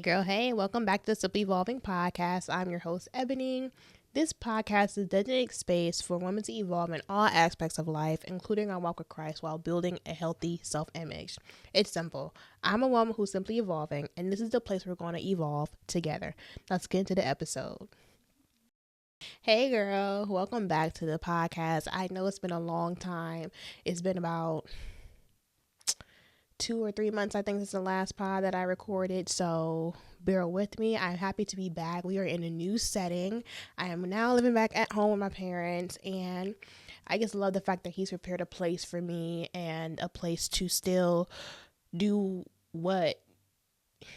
Hey girl, hey, welcome back to the Simplyeevolving podcast. I'm your host, Eboney. This podcast is a designated space for women to evolve in all aspects of life, including our walk with Christ, while building a healthy self-image. It's simple. I'm a woman who's simply evolving, and this is the place we're going to evolve together. Let's get into the episode. Hey girl, welcome back to the podcast. I know it's been a long time. It's been about 2 or 3 months, I think, since the last pod that I recorded, so bear with me. I'm happy to be back. We are in a new setting. I am now living back at home with my parents, and I just love the fact that he's prepared a place for me and a place to still do what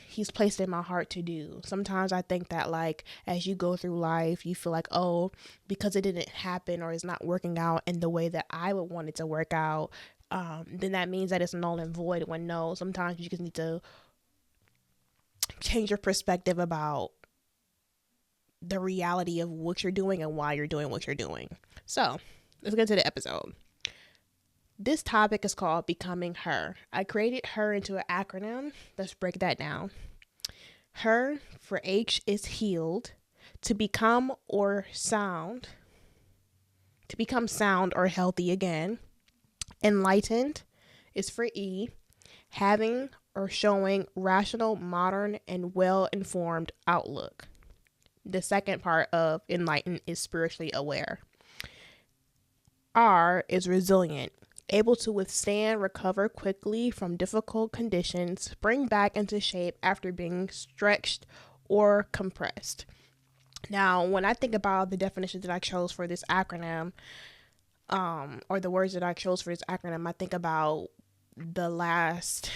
he's placed in my heart to do. Sometimes I think that, like, as you go through life, you feel like, oh, because it didn't happen or it's not working out in the way that I would want it to work out, then that means that it's null and void, when no, sometimes you just need to change your perspective about the reality of what you're doing and why you're doing what you're doing. So let's get to the episode. This topic is called Becoming Her. I created Her into an acronym. Let's break that down. Her for H is healed, to become sound or healthy again. Enlightened is for E, having or showing rational, modern, and well-informed outlook. The second part of enlightened is spiritually aware. R is resilient, able to withstand, recover quickly from difficult conditions, spring back into shape after being stretched or compressed. Now, when I think about the definitions that I chose for this acronym, or the words that I chose for this acronym, I think about the last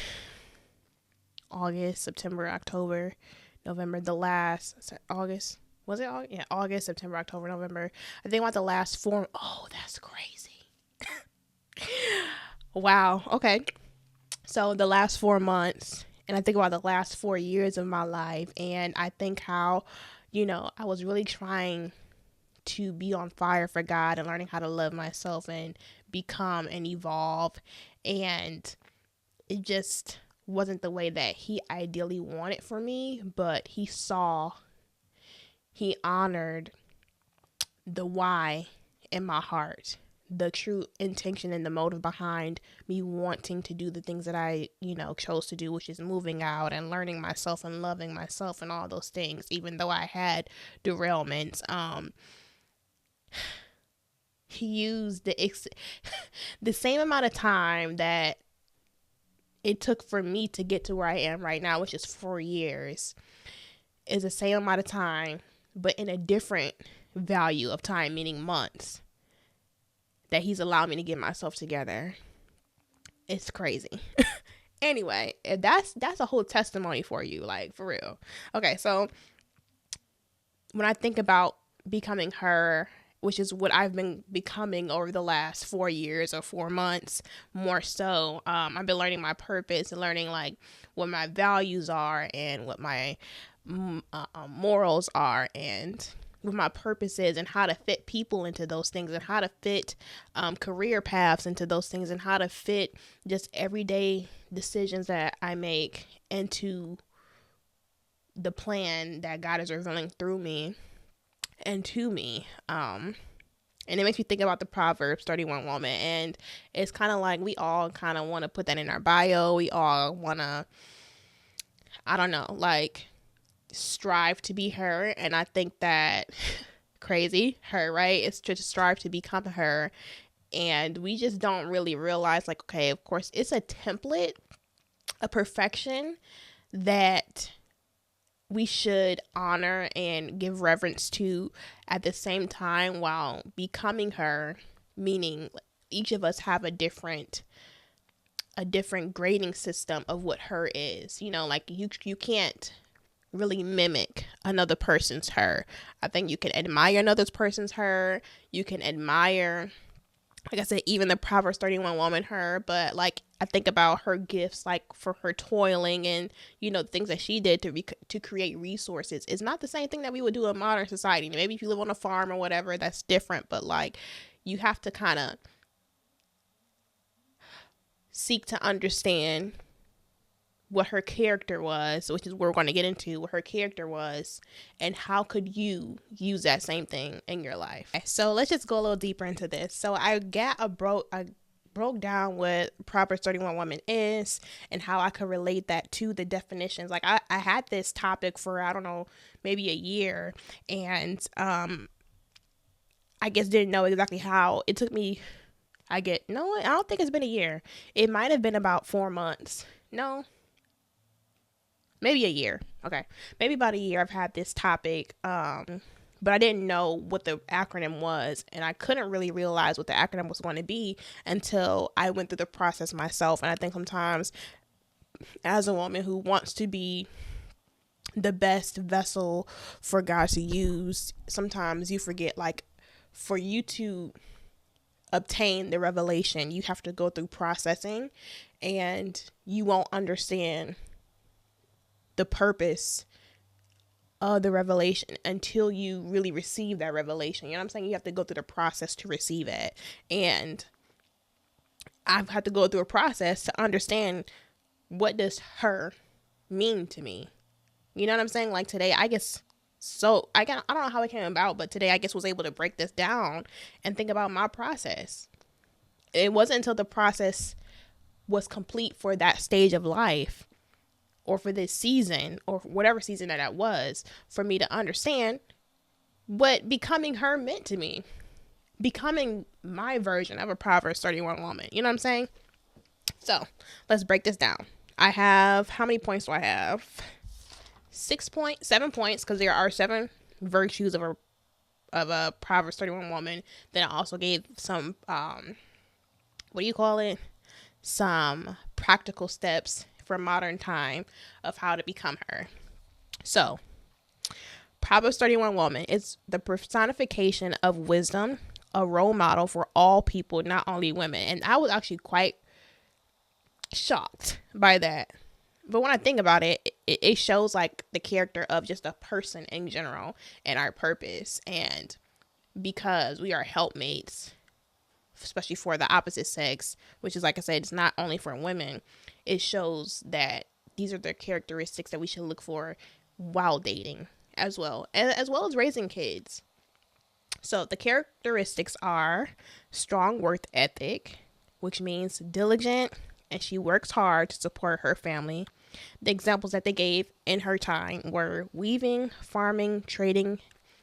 August, September, October, November, August, was it August? Yeah, August, September, October, November. I think about the last four. Oh, that's crazy. Wow. Okay. So the last 4 months, and I think about the last 4 years of my life, and I think how, I was really trying to be on fire for God and learning how to love myself and become and evolve, and it just wasn't the way that he ideally wanted for me, but he honored the why in my heart, the true intention and the motive behind me wanting to do the things that I, chose to do, which is moving out and learning myself and loving myself and all those things, even though I had derailments. He used the same amount of time that it took for me to get to where I am right now, which is 4 years, is the same amount of time, but in a different value of time, meaning months, that he's allowed me to get myself together. It's crazy. Anyway, that's a whole testimony for you, like, for real. Okay, so when I think about becoming her, which is what I've been becoming over the last 4 years or 4 months, more so. I've been learning my purpose and learning, like, what my values are and what my morals are and what my purpose is, and how to fit people into those things, and how to fit career paths into those things, and how to fit just everyday decisions that I make into the plan that God is revealing through me and to me. And it makes me think about the Proverbs 31 woman, and it's kind of like we all kind of want to put that in our bio. We all want to, I don't know, like, strive to be her. And I think that crazy her, right? It's to strive to become her, and we just don't really realize, like, okay, of course it's a template, a perfection that we should honor and give reverence to at the same time, while becoming her, meaning each of us have a different grading system of what her is. Like, you can't really mimic another person's her. I think you can admire another person's her. You can admire, like I said, even the Proverbs 31 woman her, but, like, I think about her gifts, like, for her toiling and, things that she did to create resources. It's not the same thing that we would do in modern society. Maybe if you live on a farm or whatever, that's different, but, like, you have to kind of seek to understand what her character was, which is what we're going to get into, what her character was, and how could you use that same thing in your life. So let's just go a little deeper into this. So I broke down what Proverbs 31 woman is and how I could relate that to the definitions. Like I had this topic for, I don't know, maybe a year, and I guess didn't know exactly how. It took me, I don't think it's been a year. It might have been about 4 months. No, maybe a year. Okay. Maybe about a year I've had this topic. But I didn't know what the acronym was, and I couldn't really realize what the acronym was going to be until I went through the process myself. And I think sometimes as a woman who wants to be the best vessel for God to use, sometimes you forget, like, for you to obtain the revelation, you have to go through processing, and you won't understand the purpose of the revelation until you really receive that revelation. You know what I'm saying? You have to go through the process to receive it. And I've had to go through a process to understand, what does her mean to me? You know what I'm saying? Like today, I guess, so I don't know how it came about, but today I guess was able to break this down and think about my process. It wasn't until the process was complete for that stage of life, or for this season, or whatever season that was, for me to understand what becoming her meant to me. Becoming my version of a Proverbs 31 woman. You know what I'm saying? So let's break this down. I have, how many points do I have? 7 points, because there are 7 virtues of a Proverbs 31 woman. Then I also gave some, some practical steps for modern time of how to become her. So Proverbs 31 woman is the personification of wisdom, a role model for all people, not only women. And I was actually quite shocked by that. But when I think about it, it shows like the character of just a person in general and our purpose. And because we are helpmates, especially for the opposite sex, which is, like I said, it's not only for women, it shows that these are the characteristics that we should look for while dating as well as raising kids. So the characteristics are strong work ethic, which means diligent, and she works hard to support her family. The examples that they gave in her time were weaving, farming, trading,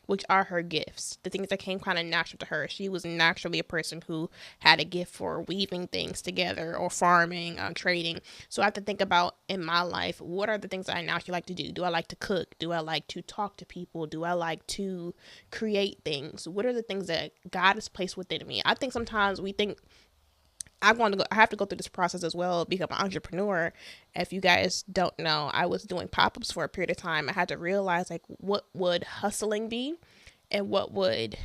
which are her gifts, the things that came kind of natural to her. She was naturally a person who had a gift for weaving things together, or farming, trading. So I have to think about, in my life, what are the things that I naturally like to do? Do I like to cook? Do I like to talk to people? Do I like to create things? What are the things that God has placed within me? I think sometimes we think, I have to go through this process as well, become an entrepreneur. If you guys don't know, I was doing pop-ups for a period of time. I had to realize, like, what would hustling be and what would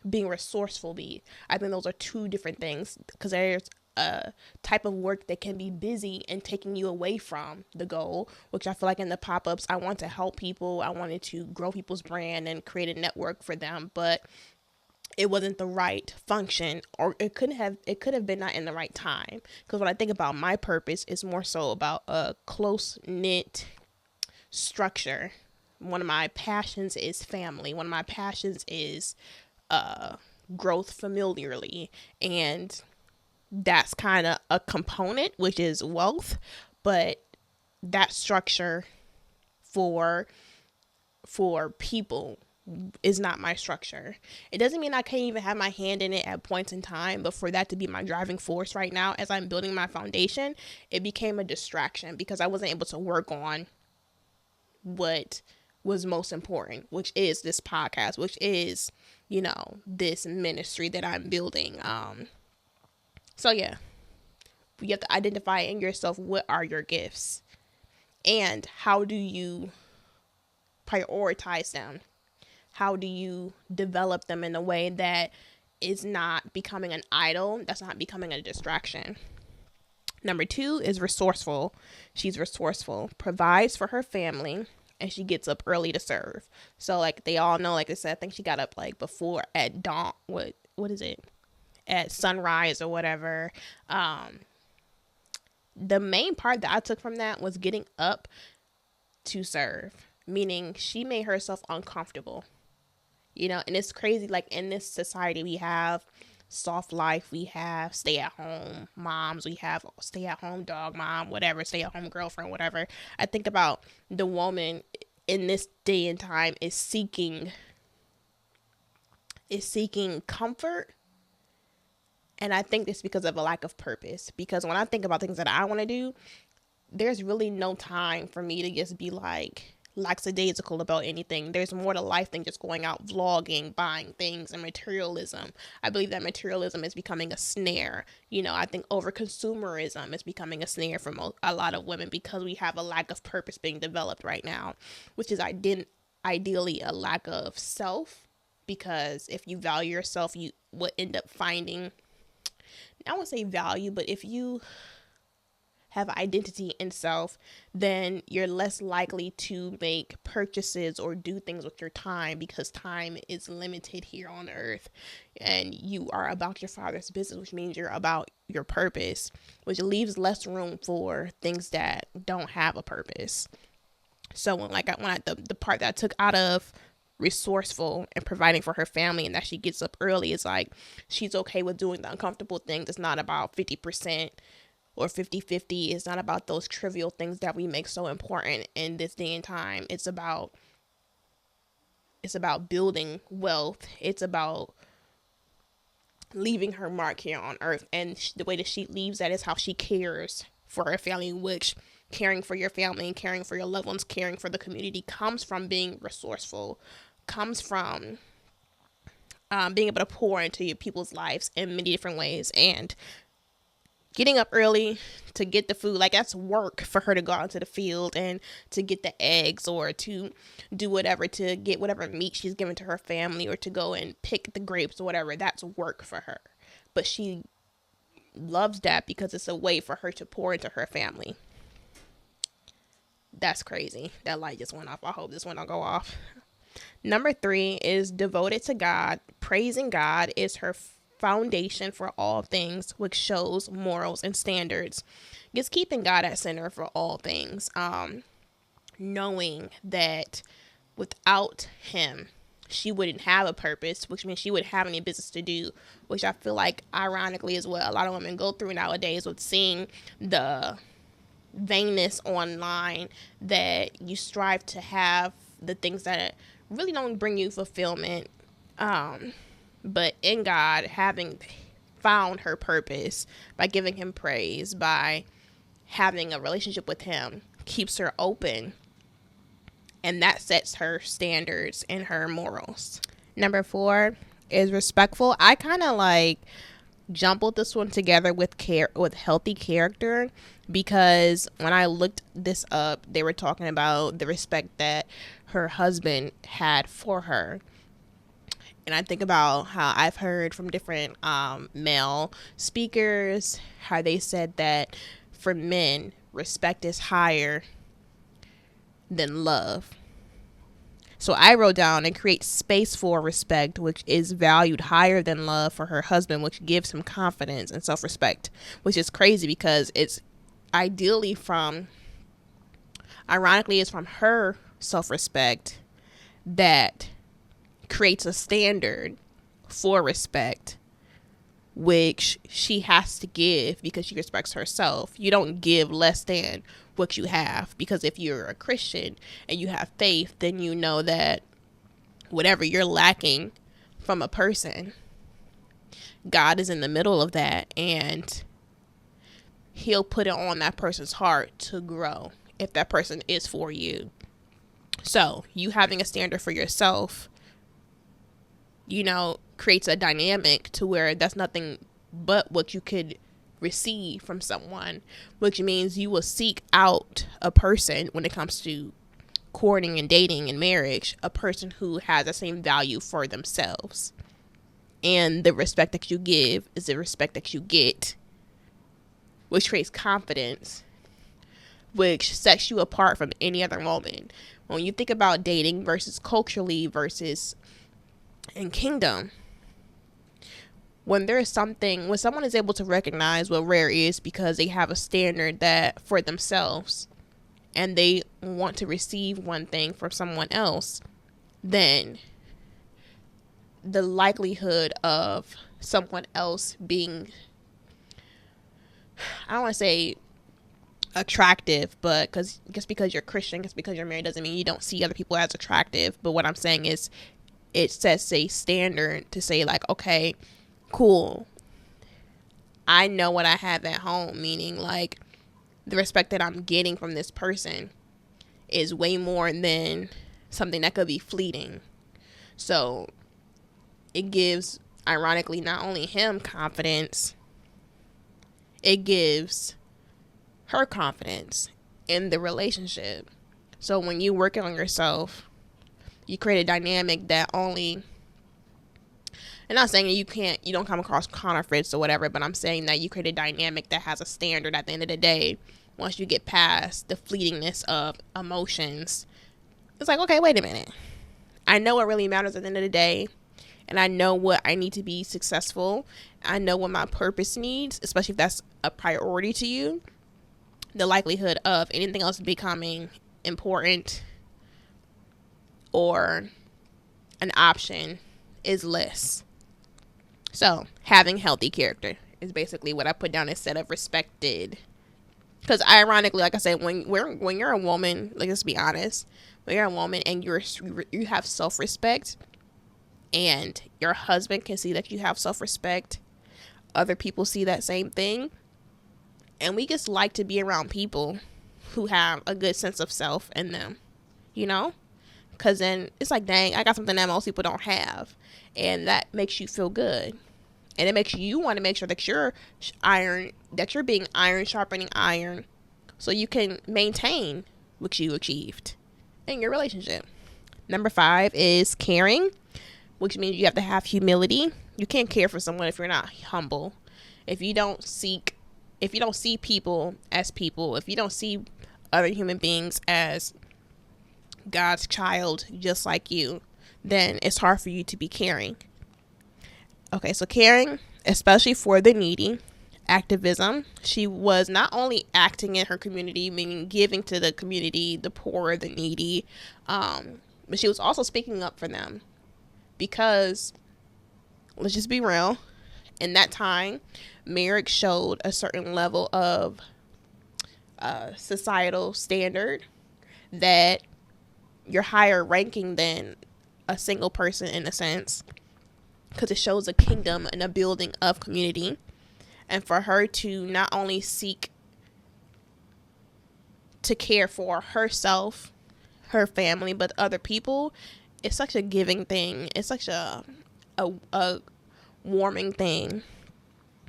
being resourceful be. I think those are 2 different things, because there's a type of work that can be busy and taking you away from the goal, which I feel like in the pop-ups, I want to help people. I wanted to grow people's brand and create a network for them, but it wasn't the right function, or it could have been not in the right time. Because when I think about my purpose, it's more so about a close knit structure. One of my passions is family. One of my passions is growth familiarly, and that's kind of a component, which is wealth. But that structure for people is not my structure. It doesn't mean I can't even have my hand in it at points in time, but for that to be my driving force right now as I'm building my foundation, it became a distraction because I wasn't able to work on what was most important, which is this podcast, which is, this ministry that I'm building. So yeah, you have to identify in yourself, what are your gifts and how do you prioritize them? How do you develop them in a way that is not becoming an idol, that's not becoming a distraction? Number 2 is resourceful. She's resourceful, provides for her family, and she gets up early to serve. So like they all know, like I said, I think she got up like before at dawn. What is it? At sunrise or whatever. the main part that I took from that was getting up to serve, meaning she made herself uncomfortable, and it's crazy. Like, in this society, we have soft life, we have stay at home moms, we have stay at home dog mom, whatever, stay at home girlfriend, whatever. I think about the woman in this day and time is seeking comfort. And I think it's because of a lack of purpose. Because when I think about things that I want to do, there's really no time for me to just be like lackadaisical about anything. There's more to life than just going out vlogging, buying things, and materialism. I believe that materialism is becoming a snare. I think over consumerism is becoming a snare for a lot of women, because we have a lack of purpose being developed right now, which is ideally a lack of self. Because if you value yourself, you would end up finding, I won't say value, but if you have identity in self, then you're less likely to make purchases or do things with your time, because time is limited here on earth, and you are about your Father's business, which means you're about your purpose, which leaves less room for things that don't have a purpose. So the part that I took out of resourceful and providing for her family, and that she gets up early, is like she's okay with doing the uncomfortable things. It's not about 50% or 50-50. It's not about those trivial things that we make so important in this day and time. It's about building wealth. It's about leaving her mark here on earth, and the way that she leaves that is how she cares for her family, which caring for your family and caring for your loved ones, caring for the community, comes from being resourceful, comes from being able to pour into your people's lives in many different ways. And getting up early to get the food, like, that's work for her to go out into the field and to get the eggs, or to do whatever, to get whatever meat she's given to her family, or to go and pick the grapes or whatever. That's work for her. But she loves that because it's a way for her to pour into her family. That's crazy. That light just went off. I hope this one don't go off. Number 3 is devoted to God. Praising God is her foundation for all things, which shows morals and standards. Just keeping God at center for all things. Knowing that without him, she wouldn't have a purpose, which means she wouldn't have any business to do, which I feel like, ironically as well, a lot of women go through nowadays with seeing the vainness online, that you strive to have the things that really don't bring you fulfillment. But in God, having found her purpose by giving him praise, by having a relationship with him, keeps her open. And that sets her standards and her morals. Number 4 is respectful. I kind of like jumbled this one together with healthy character, because when I looked this up, they were talking about the respect that her husband had for her. And I think about how I've heard from different male speakers, how they said that for men, respect is higher than love. So I wrote down, and create space for respect, which is valued higher than love for her husband, which gives him confidence and self-respect, which is crazy because it's ironically it's from her self-respect that creates a standard for respect, which she has to give because she respects herself. You don't give less than what you have, because if you're a Christian and you have faith, then you know that whatever you're lacking from a person, God is in the middle of that, and he'll put it on that person's heart to grow if that person is for you. So you having a standard for yourself, creates a dynamic to where that's nothing but what you could receive from someone, which means you will seek out a person when it comes to courting and dating and marriage, a person who has the same value for themselves. And the respect that you give is the respect that you get, which creates confidence, which sets you apart from any other woman. When you think about dating versus culturally versus in kingdom, when someone is able to recognize what rare is because they have a standard that for themselves and they want to receive one thing from someone else, then the likelihood of someone else being, I don't want to say attractive, but just because you're Christian, just because you're married, doesn't mean you don't see other people as attractive. But what I'm saying is, it sets a standard to say, like, okay, cool, I know what I have at home, meaning like the respect that I'm getting from this person is way more than something that could be fleeting. So it gives, ironically, not only him confidence, it gives her confidence in the relationship. So when you work on yourself, you create a dynamic that only, I'm not saying that you don't come across counterfeits or whatever, but I'm saying that you create a dynamic that has a standard at the end of the day. Once you get past the fleetingness of emotions, it's like, okay, wait a minute. I know what really matters at the end of the day, and I know what I need to be successful. I know what my purpose needs, especially if that's a priority to you. The likelihood of anything else becoming important or an option is less. So having healthy character is basically what I put down instead of respected. Because ironically, like I said, when you're a woman, like, let's be honest, when you're a woman and you have self-respect, and your husband can see that you have self-respect, other people see that same thing, and we just like to be around people who have a good sense of self in them, because then it's like, dang, I got something that most people don't have, and that makes you feel good, and it makes you want to make sure that you're being iron sharpening iron, so you can maintain what you achieved in your relationship. Number 5 is caring, which means you have to have humility. You can't care for someone if you're not humble. If you don't see people as people, if you don't see other human beings as God's child just like you, then it's hard for you to be caring. Okay, so caring, especially for the needy. Activism. She was not only acting in her community, meaning giving to the community, the poor, the needy, but she was also speaking up for them. Because, let's just be real, in that time, marriage showed a certain level of societal standard that you're higher ranking than a single person, in a sense, because it shows a kingdom and a building of community. And for her to not only seek to care for herself, her family, but other people, it's such a giving thing. It's such a warming thing,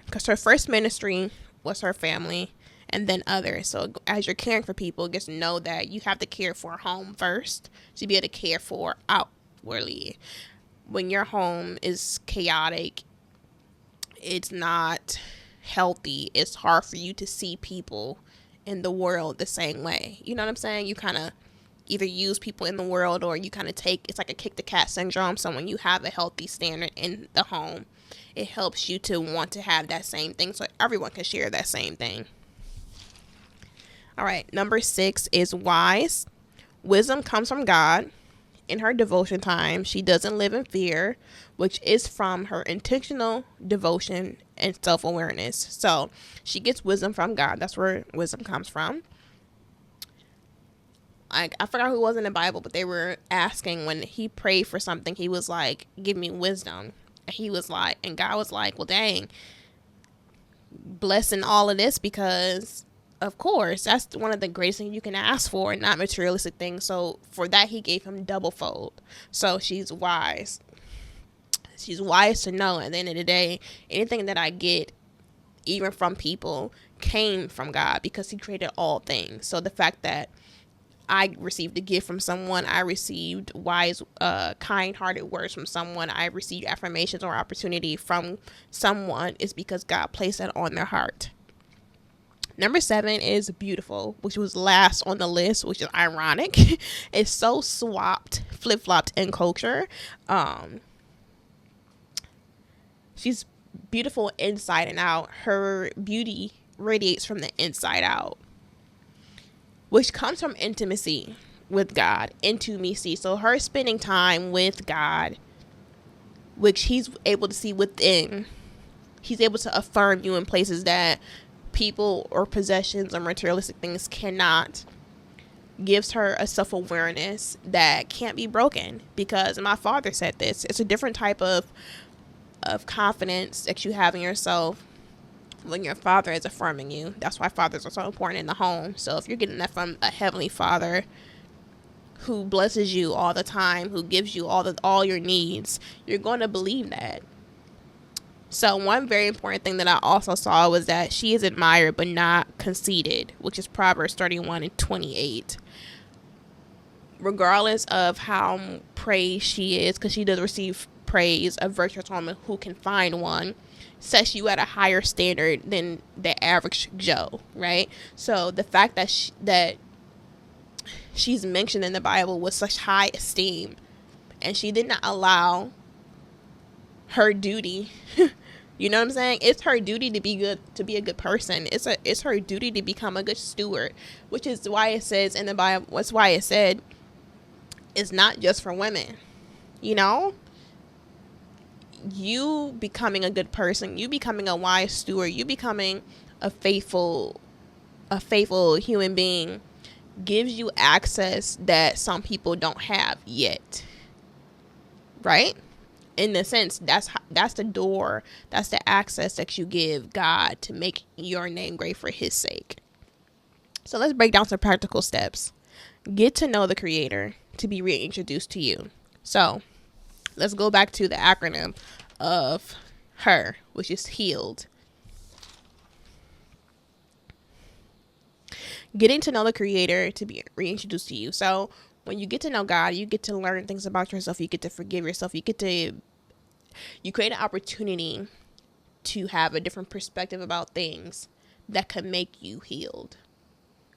because her first ministry was her family and then others. So as you're caring for people, just know that you have to care for home first to be able to care for outwardly. When your home is chaotic, it's not healthy, it's hard for you to see people in the world the same way. You know what I'm saying? You kind of either use people in the world, or you kind of it's like a kick the cat syndrome. So when you have a healthy standard in the home, it helps you to want to have that same thing so everyone can share that same thing. All right, number 6 is wise. Wisdom comes from God. In her devotion time, she doesn't live in fear, which is from her intentional devotion and self-awareness. So she gets wisdom from God. That's where wisdom comes from. I forgot who it was in the Bible, but they were asking when he prayed for something, he was like, give me wisdom. And he was like, and God was like, well, dang, blessing all of this, because of course, that's one of the greatest things you can ask for, not materialistic things. So for that, he gave him double fold. So she's wise. She's wise to know at the end of the day, anything that I get, even from people, came from God, because he created all things. So the fact that I received a gift from someone, I received wise, kind-hearted words from someone, I received affirmations or opportunity from someone, is because God placed that on their heart. Number 7 is beautiful, which was last on the list, which is ironic. It's so flip-flopped in culture. She's beautiful inside and out. Her beauty radiates from the inside out, which comes from intimacy with God, intimacy. So her spending time with God, which he's able to see within, he's able to affirm you in places that people or possessions or materialistic things cannot, gives her a self-awareness that can't be broken. Because my father said this, it's a different type of confidence that you have in yourself when your father is affirming you. That's why fathers are so important in the home. So if you're getting that from a heavenly father who blesses you all the time, who gives you all your needs, you're going to believe that. So one very important thing that I also saw was that she is admired but not conceited, which is Proverbs 31:28. Regardless of how praised she is, because she does receive praise, a virtuous woman who can find one sets you at a higher standard than the average Joe, right? So the fact that she's mentioned in the Bible with such high esteem, and she did not allow her duty you know what I'm saying? It's her duty to be good, to be a good person. It's her duty to become a good steward, which is why it says in the Bible, that's why it said it's not just for women. You know, you becoming a good person, you becoming a wise steward, you becoming a faithful human being gives you access that some people don't have yet, right? In the sense, that's the door, that's the access that you give God to make your name great for his sake. So let's break down some practical steps. Get to know the Creator to be reintroduced to you. So let's go back to the acronym of HER, which is healed. Getting to know the Creator to be reintroduced to you. So when you get to know God, you get to learn things about yourself. You get to forgive yourself. You create an opportunity to have a different perspective about things that could make you healed,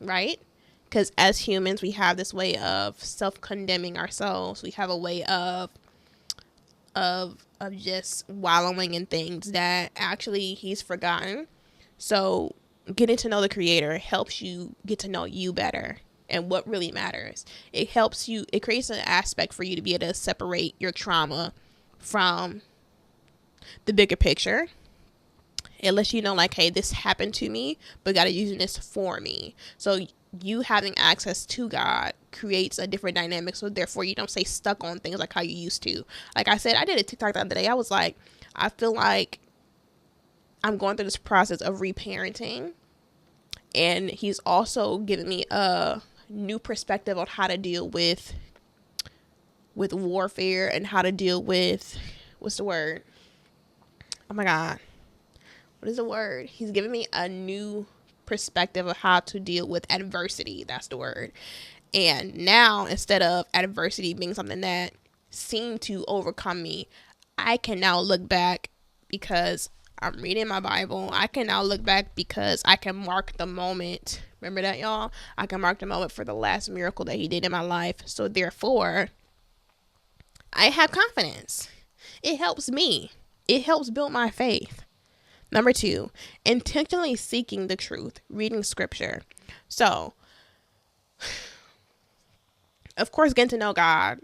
right? Because as humans, we have this way of self-condemning ourselves. We have a way of just wallowing in things that actually he's forgotten. So getting to know the Creator helps you get to know you better and what really matters. It helps you, it creates an aspect for you to be able to separate your trauma from the bigger picture. It lets you know, like, hey, this happened to me, but God is using this for me. So you having access to God creates a different dynamic. So therefore you don't stay stuck on things like how you used to. Like I said, I did a TikTok the other day. I was like, I feel like I'm going through this process of reparenting, and he's also given me a new perspective on how to deal with warfare and how to deal with, what's the word? Oh my God. What is the word? He's given me a new perspective of how to deal with adversity. That's the word. And now, instead of adversity being something that seemed to overcome me, I can now look back because I'm reading my Bible. I can now look back because I can mark the moment. Remember that, y'all? I can mark the moment for the last miracle that he did in my life. So therefore, I have confidence. It helps me. It helps build my faith. Number 2, intentionally seeking the truth, reading scripture. So, of course, getting to know God,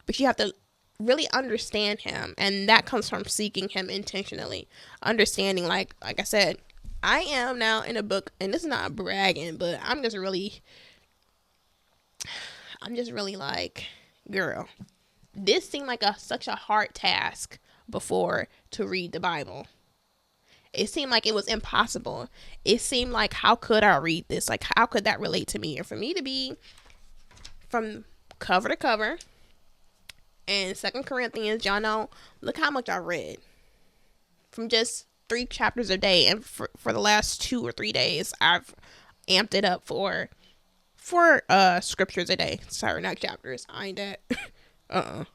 but you have to really understand him, and that comes from seeking him intentionally. Understanding, like I said, I am now in a book, and this is not bragging, but I'm just really like, girl, this seemed like such a hard task before to read the Bible. It seemed like it was impossible. It seemed like, how could I read this? Like, how could that relate to me? And for me to be from cover to cover, and 2 Corinthians, y'all know, look how much I read. From just 3 chapters a day. And for the last 2 or 3 days, I've amped it up for scriptures a day. Sorry, not chapters. I ain't that.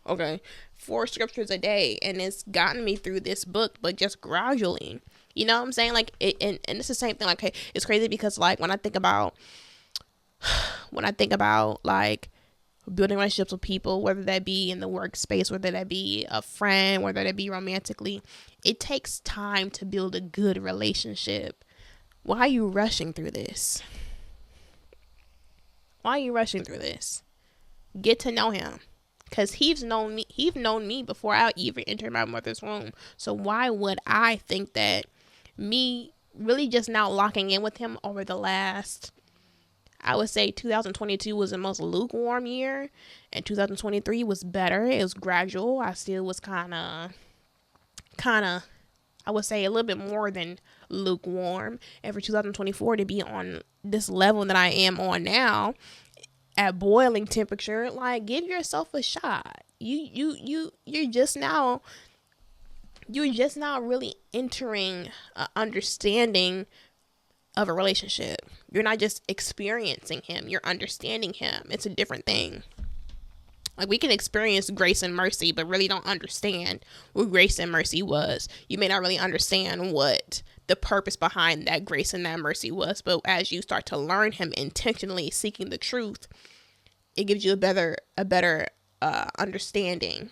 Okay. 4 scriptures a day. And it's gotten me through this book, but just gradually. You know what I'm saying? Like, and it's the same thing. Like, hey, it's crazy because, like, when I think about like building relationships with people, whether that be in the workspace, whether that be a friend, whether that be romantically. It takes time to build a good relationship. Why are you rushing through this? Why are you rushing through this? Get to know him. Because he's known me before I even entered my mother's womb. So why would I think that me really just now locking in with him over the last, I would say 2022 was the most lukewarm year, and 2023 was better. It was gradual. I still was kind of, I would say a little bit more than lukewarm. And for 2024 to be on this level that I am on now, at boiling temperature, like, give yourself a shot. You're just now really entering an understanding of a relationship. You're not just experiencing him, you're understanding him. It's a different thing. Like, we can experience grace and mercy, but really don't understand what grace and mercy was. You may not really understand what the purpose behind that grace and that mercy was, but as you start to learn him intentionally, seeking the truth, it gives you a better understanding.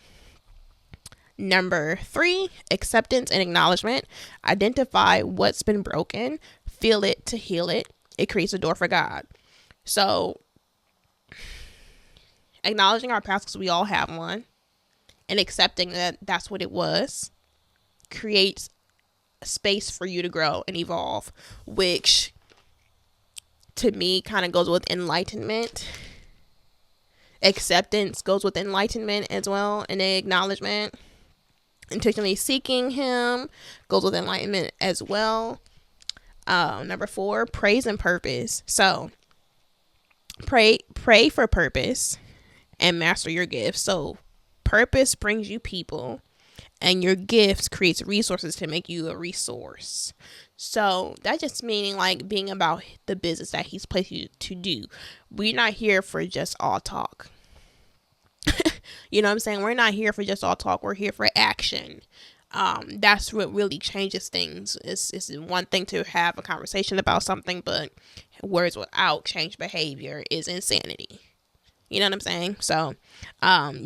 Number 3, acceptance and acknowledgement. Identify what's been broken, feel it to heal it. It creates a door for God. So, acknowledging our past, because we all have one, and accepting that that's what it was, creates space for you to grow and evolve, which to me kind of goes with enlightenment. Acceptance goes with enlightenment as well, and acknowledgement. Intentionally seeking him goes with enlightenment as well. Number 4, praise and purpose. So pray for purpose and master your gifts. So purpose brings you people, and your gifts creates resources to make you a resource. So that just meaning like being about the business that he's placed you to do. We're not here for just all talk. You know what I'm saying? We're not here for just all talk. We're here for action. That's what really changes things. It's one thing to have a conversation about something, but words without change behavior is insanity. You know what I'm saying? So,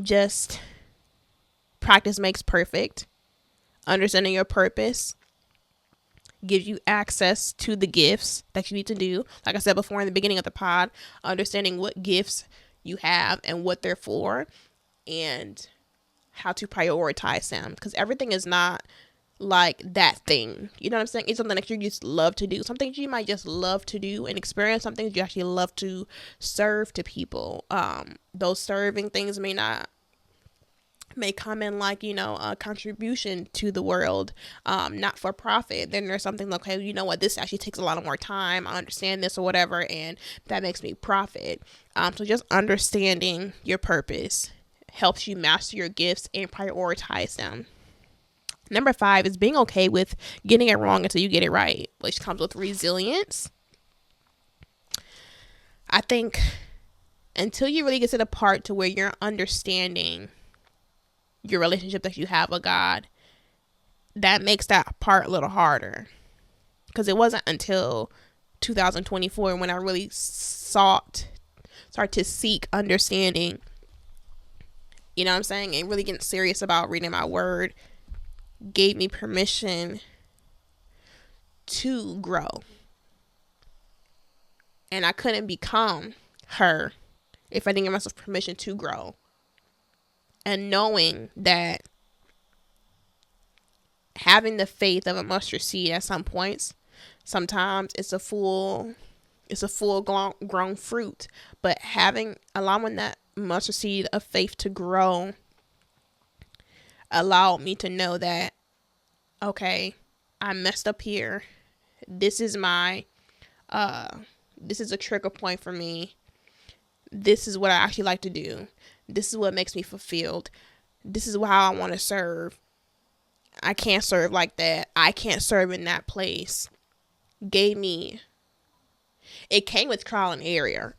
just practice makes perfect. Understanding your purpose gives you access to the gifts that you need to do. Like I said before in the beginning of the pod, understanding what gifts you have and what they're for, and how to prioritize them, because everything is not like that thing. You know what I'm saying? It's something that you just love to do. Some things you might just love to do and experience. Some things you actually love to serve to people. Those serving things may come in like, a contribution to the world, not for profit. Then there's something like, okay, you know what, this actually takes a lot more time. I understand this or whatever, and that makes me profit. So just understanding your purpose helps you master your gifts and prioritize them. Number 5 is being okay with getting it wrong until you get it right, which comes with resilience. I think until you really get to the part to where you're understanding your relationship that you have with God, that makes that part a little harder. Because it wasn't until 2024 when I really start to seek understanding, you know what I'm saying, and really getting serious about reading my word, gave me permission to grow. And I couldn't become her if I didn't give myself permission to grow. And knowing that having the faith of a mustard seed at some points, sometimes it's a full grown fruit, but allowing that mustard seed of faith to grow allowed me to know that, okay, I messed up here. This is this is a trigger point for me. This is what I actually like to do. This is what makes me fulfilled. This is how I want to serve. I can't serve like that. I can't serve in that place. It came with trial and error,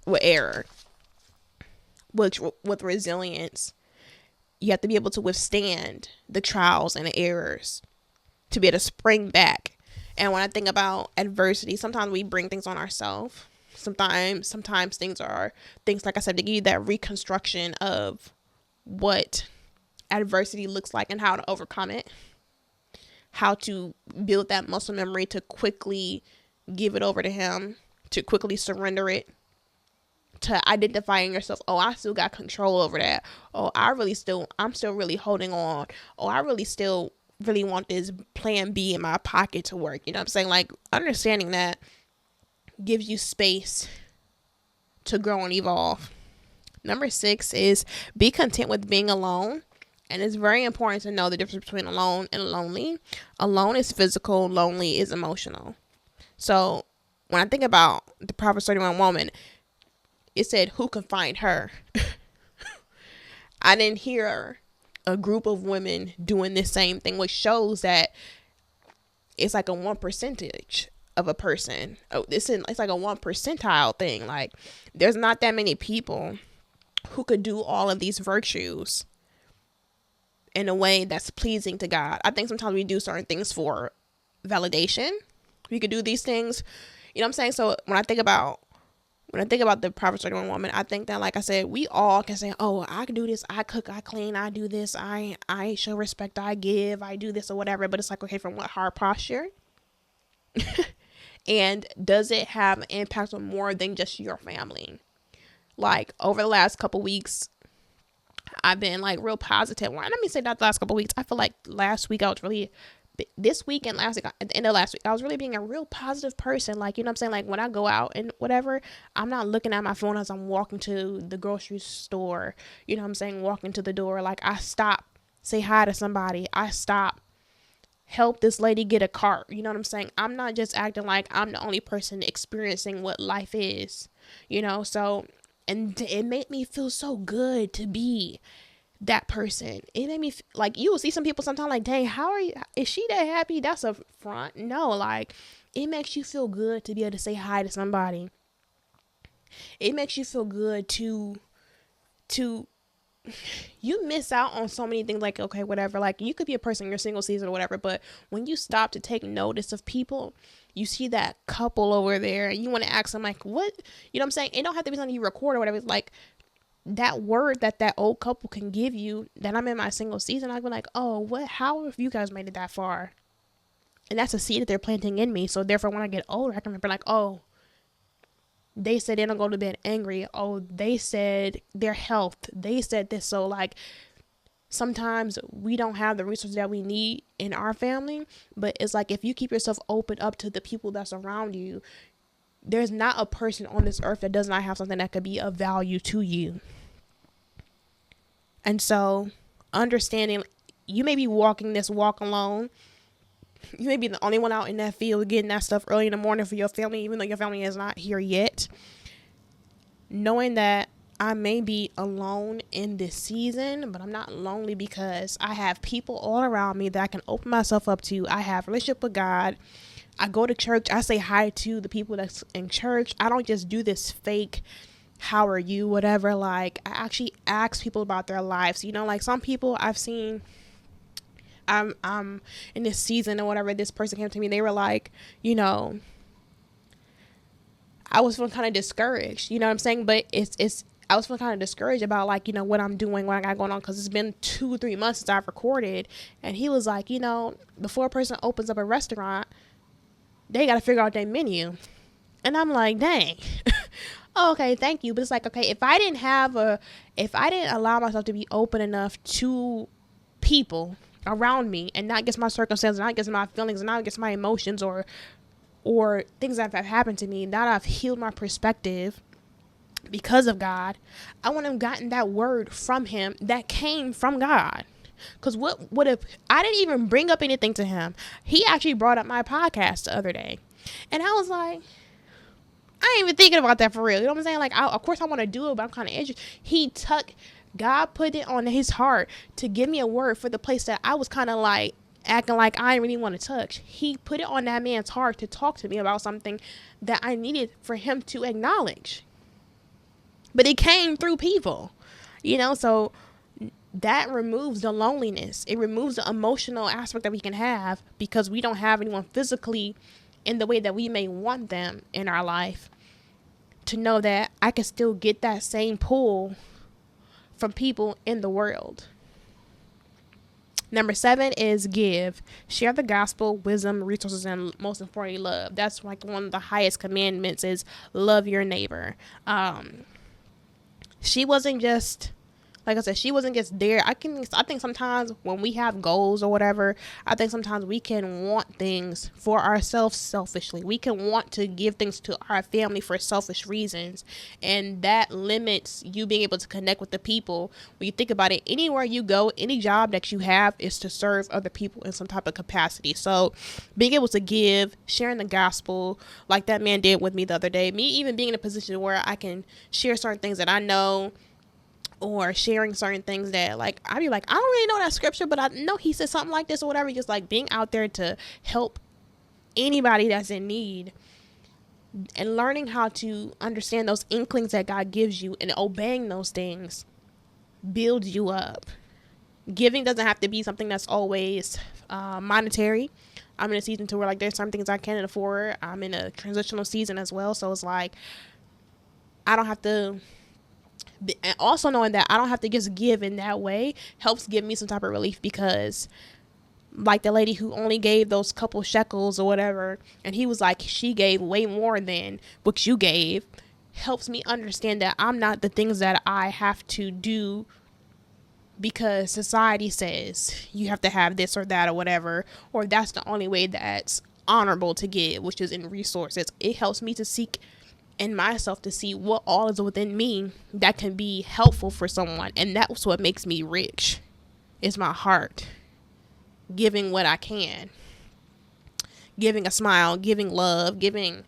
which with resilience, you have to be able to withstand the trials and the errors to be able to spring back. And when I think about adversity, sometimes we bring things on ourselves. Sometimes things are things, like I said, to give you that reconstruction of what adversity looks like and how to overcome it, how to build that muscle memory to quickly give it over to him, to quickly surrender it, to identifying yourself. Oh, I still got control over that. Oh, I'm still really holding on. Oh, I really want this plan B in my pocket to work. You know what I'm saying? Like, understanding that gives you space to grow and evolve. Number 6 is be content with being alone. And it's very important to know the difference between alone and lonely. Alone is physical, lonely is emotional. So when I think about the Proverbs 31 woman, it said, who can find her? I didn't hear a group of women doing this same thing, which shows that it's like a 1% of a person. It's like a 1% thing. Like, there's not that many people who could do all of these virtues in a way that's pleasing to God. I think sometimes we do certain things for validation. We could do these things, you know what I'm saying? So when I think about the Proverbs 31 woman, I think that, like I said, we all can say, oh, I can do this, I cook, I clean, I do this, I show respect, I give, I do this or whatever. But it's like, okay, from what heart posture? And does it have an impact on more than just your family? Like, over the last couple weeks, I've been like real positive. Well, let me say not the last couple weeks. I feel like last week I was really, this week and last week, at the end of last week, I was really being a real positive person. Like, you know what I'm saying? Like, when I go out and whatever, I'm not looking at my phone as I'm walking to the grocery store. You know what I'm saying? Walking to the door. Like, I stop, say hi to somebody. I stop, help this lady get a cart. You know what I'm saying? I'm not just acting like I'm the only person experiencing what life is, you know? So, and it made me feel so good to be that person. It made me like, you will see some people sometimes like, dang, how are you? Is she that happy? That's a front. No, like, it makes you feel good to be able to say hi to somebody. It makes you feel good to you miss out on so many things. Like, okay, whatever, like, you could be a person in your single season or whatever, but when you stop to take notice of people, you see that couple over there and you want to ask them, like, what, you know what I'm saying? It don't have to be something you record or whatever. It's like that word that old couple can give you, that I'm in my single season, I'd be like, oh, how have you guys made it that far? And that's a seed that they're planting in me. So therefore, when I get older, I can remember, like, oh, they said they don't go to bed angry. Oh, they said their health. They said this. So, like, sometimes we don't have the resources that we need in our family. But it's like, if you keep yourself open up to the people that's around you, there's not a person on this earth that does not have something that could be of value to you. And so, understanding, you may be walking this walk alone. You may be the only one out in that field getting that stuff early in the morning for your family, even though your family is not here yet. Knowing that I may be alone in this season, but I'm not lonely because I have people all around me that I can open myself up to. I have a relationship with God. I go to church. I say hi to the people that's in church. I don't just do this fake, how are you, whatever. Like, I actually ask people about their lives. You know, like, some people I've seen, I'm in this season or whatever, this person came to me, they were like, you know, I was feeling kind of discouraged, you know what I'm saying? But I was feeling kind of discouraged about, like, you know, what I'm doing, what I got going on, because it's been 2-3 months since I've recorded. And he was like, you know, before a person opens up a restaurant, they got to figure out their menu. And I'm like, dang. Oh, okay, thank you. But it's like, okay, if I didn't allow myself to be open enough to people around me, and not just my circumstances, not just my feelings, and not just my emotions or things that have happened to me, that I've healed my perspective because of God, I wouldn't have gotten that word from him that came from God. Because what if I didn't even bring up anything to him? He actually brought up my podcast the other day, and I was like, I ain't even thinking about that for real. You know what I'm saying? Like, of course I want to do it, but I'm kind of interested. God put it on his heart to give me a word for the place that I was kind of like acting like I didn't really want to touch. He put it on that man's heart to talk to me about something that I needed for him to acknowledge. But it came through people, you know, so that removes the loneliness. It removes the emotional aspect that we can have because we don't have anyone physically in the way that we may want them in our life. to know that I can still get that same pull from people in the world. Number 7 is give. Share the gospel, wisdom, resources, and most importantly, love. That's like one of the highest commandments is love your neighbor. She wasn't just, like I said, she wasn't just there. I think sometimes when we have goals or whatever, I think sometimes we can want things for ourselves selfishly. We can want to give things to our family for selfish reasons. And that limits you being able to connect with the people. When you think about it, anywhere you go, any job that you have is to serve other people in some type of capacity. So being able to give, sharing the gospel like that man did with me the other day, me even being in a position where I can share certain things that I know, or sharing certain things that, like, I'd be like, I don't really know that scripture, but I know he said something like this or whatever. Just like being out there to help anybody that's in need and learning how to understand those inklings that God gives you and obeying those things builds you up. Giving doesn't have to be something that's always monetary. I'm in a season to where, like, there's some things I can't afford. I'm in a transitional season as well. So it's like, I don't have to, and also knowing that I don't have to just give in that way helps give me some type of relief, because like the lady who only gave those couple shekels or whatever, and he was like, she gave way more than what you gave, helps me understand that I'm not the things that I have to do because society says you have to have this or that or whatever, or that's the only way that's honorable to give, which is in resources. It helps me to seek in myself to see what all is within me that can be helpful for someone. And that's what makes me rich, is my heart, giving what I can, giving a smile, giving love, giving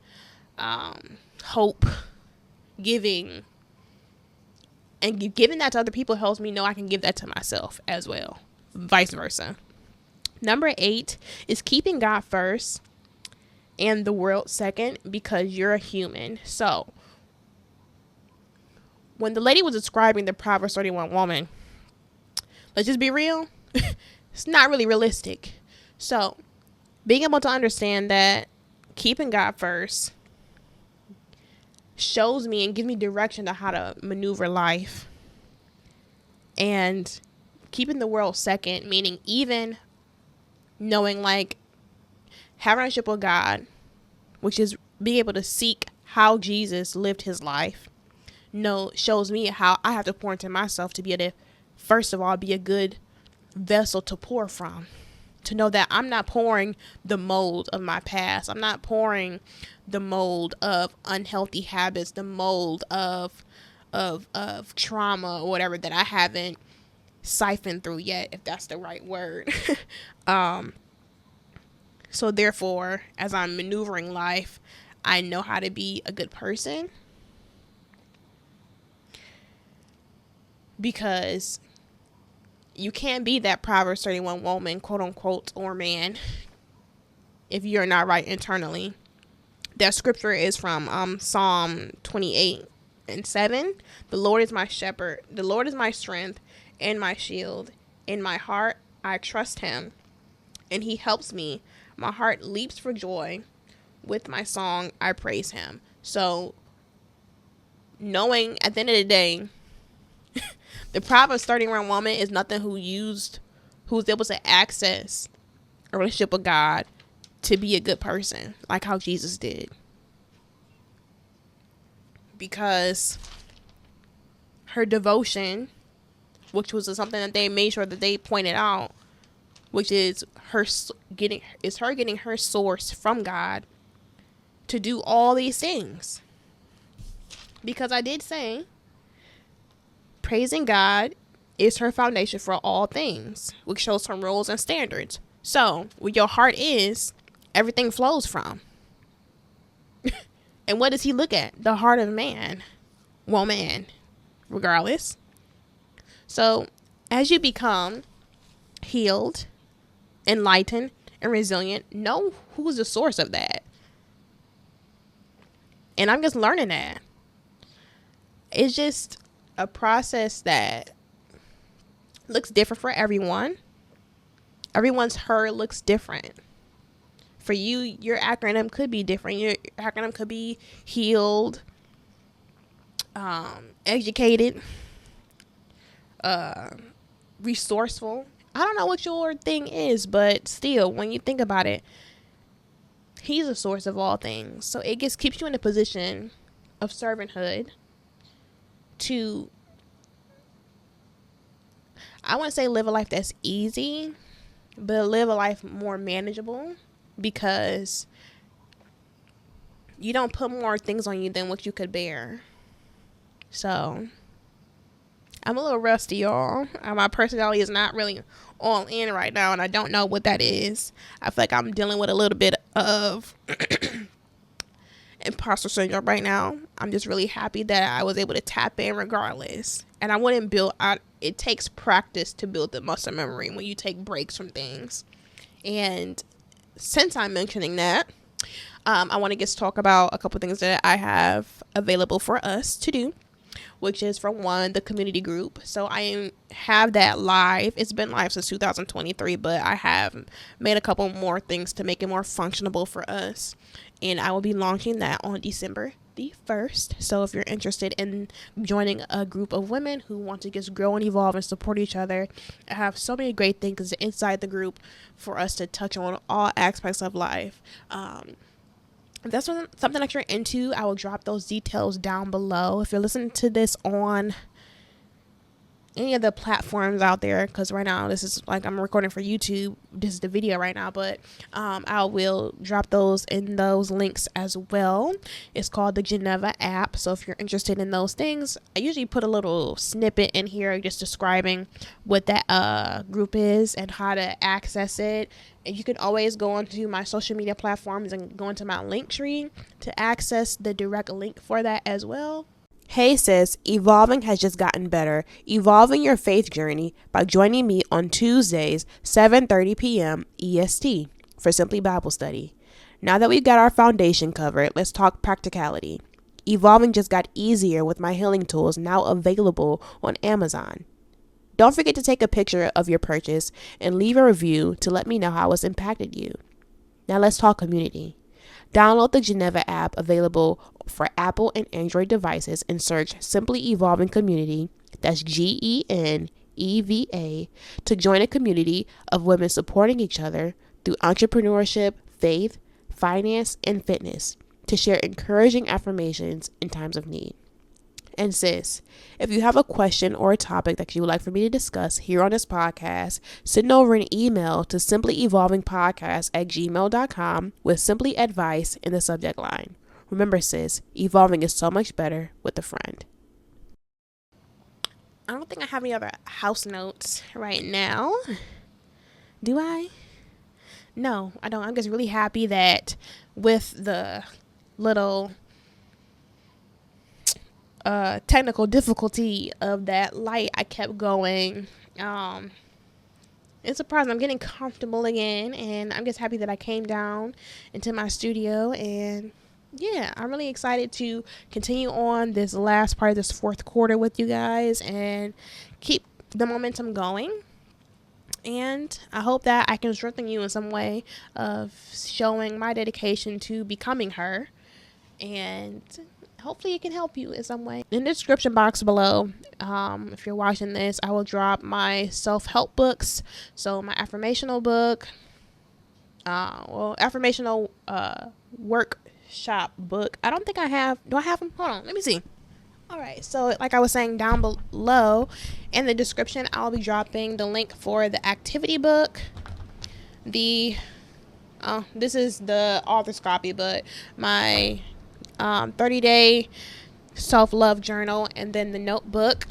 hope, giving that to other people helps me know I can give that to myself as well, vice versa. Number 8 is keeping God first and the world second, because you're a human. So when the lady was describing the Proverbs 31 woman, let's just be real, it's not really realistic. So being able to understand that keeping God first shows me and gives me direction to how to maneuver life, and keeping the world second, meaning even knowing, like, having a relationship with God, which is being able to seek how Jesus lived his life, shows me how I have to pour into myself to be able to, first of all, be a good vessel to pour from. To know that I'm not pouring the mold of my past. I'm not pouring the mold of unhealthy habits, the mold of trauma or whatever that I haven't siphoned through yet, if that's the right word. So therefore, as I'm maneuvering life, I know how to be a good person, because you can't be that Proverbs 31 woman, quote unquote, or man, if you're not right internally. That scripture is from Psalm 28:7. The Lord is my shepherd. The Lord is my strength and my shield. In my heart, I trust him, and he helps me. My heart leaps for joy. With my song, I praise him. So knowing at the end of the day, the Proverbs 31 woman is nothing who's able to access a relationship with God to be a good person, like how Jesus did. Because her devotion, which was something that they made sure that they pointed out, which is her getting her source from God to do all these things. Because I did say, praising God is her foundation for all things, which shows some rules and standards. So where your heart is, everything flows from. And what does he look at? The heart of man, woman, regardless. So as you become healed, enlightened, and resilient, know who's the source of that. And I'm just learning that. It's just a process that looks different for everyone. Everyone's HER looks different. For you, your acronym could be different. Your acronym could be healed, educated, resourceful. I don't know what your thing is, but still, when you think about it, he's a source of all things. So it just keeps you in a position of servanthood to, I wouldn't say live a life that's easy, but live a life more manageable, because you don't put more things on you than what you could bear. So I'm a little rusty, y'all. My personality is not really all in right now, and I don't know what that is. I feel like I'm dealing with a little bit of imposter syndrome right now. I'm just really happy that I was able to tap in regardless. And I wouldn't build out. It takes practice to build the muscle memory when you take breaks from things. And since I'm mentioning that, I want to just talk about a couple things that I have available for us to do, which is, for one, the community group. So I have that live. It's been live since 2023, but I have made a couple more things to make it more functionable for us. And I will be launching that on December the 1st. So if you're interested in joining a group of women who want to just grow and evolve and support each other, I have so many great things inside the group for us to touch on all aspects of life. If that's something that you're into, I will drop those details down below. If you're listening to this on any of the platforms out there, because right now this is like I'm recording for YouTube, this is the video right now, but I will drop those in those links as well. It's called the Geneva app. So if you're interested in those things, I usually put a little snippet in here just describing what that group is and how to access it. And you can always go onto my social media platforms and go into my link tree to access the direct link for that as well. Hey sis, Evolving has just gotten better. Evolving your faith journey by joining me on Tuesdays, 7:30 p.m. EST for Simply Bible Study. Now that we've got our foundation covered, let's talk practicality. Evolving just got easier with my healing tools now available on Amazon. Don't forget to take a picture of your purchase and leave a review to let me know how it's impacted you. Now let's talk community. Download the Geneva app available for Apple and Android devices and search Simplyeevolving Community, that's Geneva, to join a community of women supporting each other through entrepreneurship, faith, finance, and fitness to share encouraging affirmations in times of need. And sis, if you have a question or a topic that you would like for me to discuss here on this podcast, send over an email to simplyeevolvingpodcast@gmail.com with simply advice in the subject line. Remember sis, evolving is so much better with a friend. I don't think I have any other house notes right now. Do I? No, I don't. I'm just really happy that with the little technical difficulty of that light, I kept going. It's surprising. I'm getting comfortable again, and I'm just happy that I came down into my studio. And yeah, I'm really excited to continue on this last part of this fourth quarter with you guys and keep the momentum going. And I hope that I can strengthen you in some way of showing my dedication to becoming her, and hopefully it can help you in some way. In the description box below, if you're watching this, I will drop my self-help books. So my affirmational book, affirmational workshop book. I don't think I have. Do I have them? Hold on, let me see. All right, so like I was saying, down below in the description, I'll be dropping the link for the activity book. This is the author's copy, but my 30-day self-love journal, and then the notebook.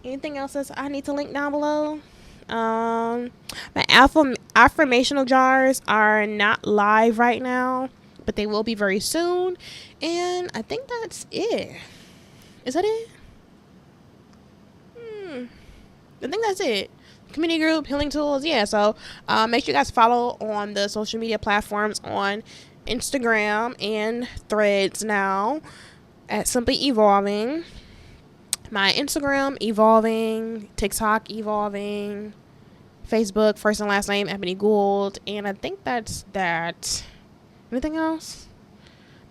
Anything else that I need to link down below? My affirmational jars are not live right now, but they will be very soon. And I think that's it. Is that it? I think that's it. Community group, healing tools. Yeah, so make sure you guys follow on the social media platforms on Instagram and Threads now at Simplyeevolving. My Instagram, Evolving. TikTok, Evolving. Facebook, first and last name, Eboney Gould. And I think that's that. Anything else?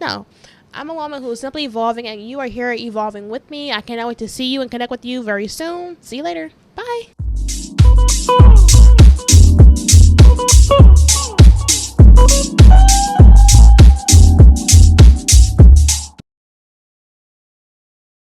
No. I'm a woman who's simply evolving, and you are here evolving with me. I cannot wait to see you and connect with you very soon. See you later. Bye.